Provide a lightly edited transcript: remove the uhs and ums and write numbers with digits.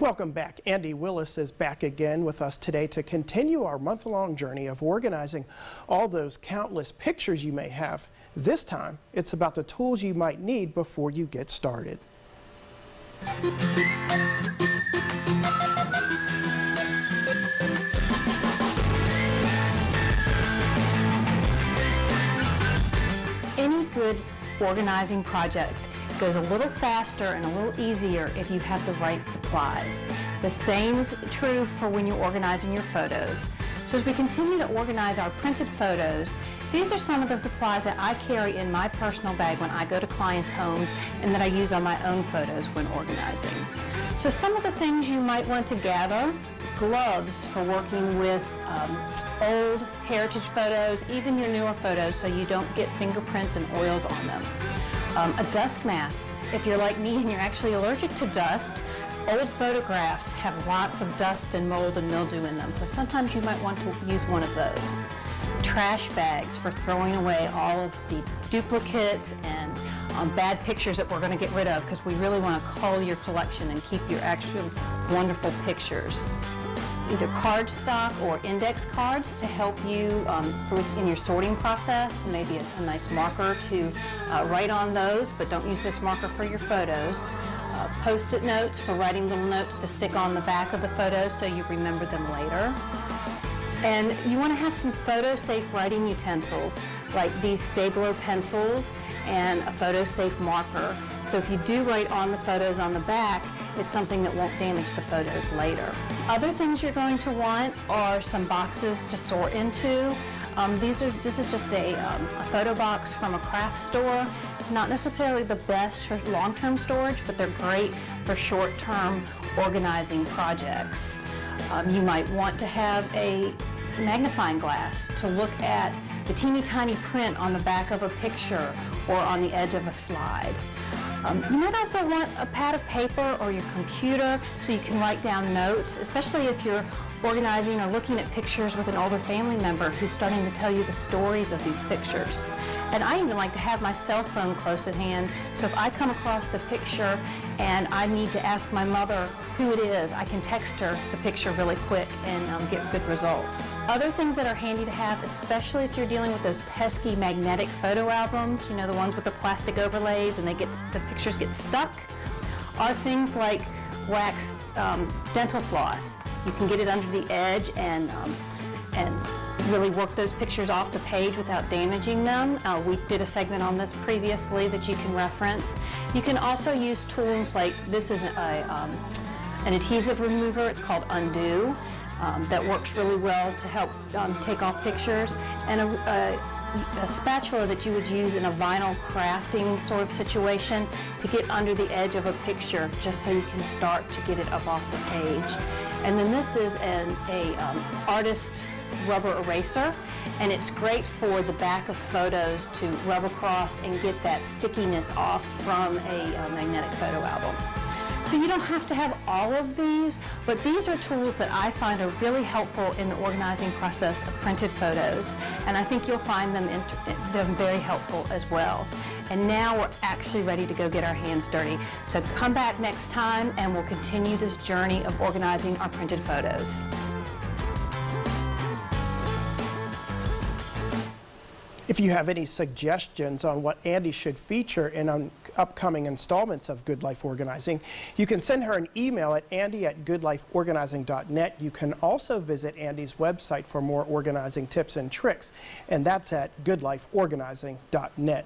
Welcome back. Andi Willis is back again with us today to continue our month-long journey of organizing all those countless pictures you may have. This time, it's about the tools you might need before you get started. Any good organizing project goes a little faster and a little easier if you have the right supplies. The same is true for when you're organizing your photos. So as we continue to organize our printed photos, these are some of the supplies that I carry in my personal bag when I go to clients' homes and that I use on my own photos when organizing. So some of the things you might want to gather: gloves for working with old heritage photos, even your newer photos, so you don't get fingerprints and oils on them. A dust mask, if you're like me and you're actually allergic to dust. Old photographs have lots of dust and mold and mildew in them, so sometimes you might want to use one of those. Trash bags for throwing away all of the duplicates and bad pictures that we're going to get rid of, because we really want to cull your collection and keep your actual wonderful pictures. Either cardstock or index cards to help you in your sorting process, maybe a nice marker to write on those, but don't use this marker for your photos. Post-it notes for writing little notes to stick on the back of the photos so you remember them later. And you want to have some photo-safe writing utensils like these Stabilo pencils and a photo-safe marker. So if you do write on the photos on the back, it's something that won't damage the photos later. Other things you're going to want are some boxes to sort into. This is just a photo box from a craft store. Not necessarily the best for long-term storage, but they're great for short-term organizing projects. You might want to have a magnifying glass to look at the teeny tiny print on the back of a picture or on the edge of a slide. You might also want a pad of paper or your computer so you can write down notes, especially if you're organizing or looking at pictures with an older family member who's starting to tell you the stories of these pictures. And I even like to have my cell phone close at hand, so if I come across the picture and I need to ask my mother who it is, I can text her the picture really quick and get good results. Other things that are handy to have, especially if you're dealing with those pesky magnetic photo albums, you know, the ones with the plastic overlays and the pictures get stuck, are things like waxed dental floss. You can get it under the edge and really work those pictures off the page without damaging them. We did a segment on this previously that you can reference. You can also use tools like, this is an adhesive remover, it's called Undo, that works really well to help take off pictures, and a spatula that you would use in a vinyl crafting sort of situation to get under the edge of a picture, just so you can start to get it up off the page. And then this is an artist rubber eraser, and it's great for the back of photos to rub across and get that stickiness off from a magnetic photo album. So you don't have to have all of these, but these are tools that I find are really helpful in the organizing process of printed photos, and I think you'll find them very helpful as well. And now we're actually ready to go get our hands dirty. So come back next time and we'll continue this journey of organizing our printed photos. If you have any suggestions on what Andi should feature in upcoming installments of Good Life Organizing, you can send her an email at andi@goodlifeorganizing.net. You can also visit Andi's website for more organizing tips and tricks, and that's at goodlifeorganizing.net.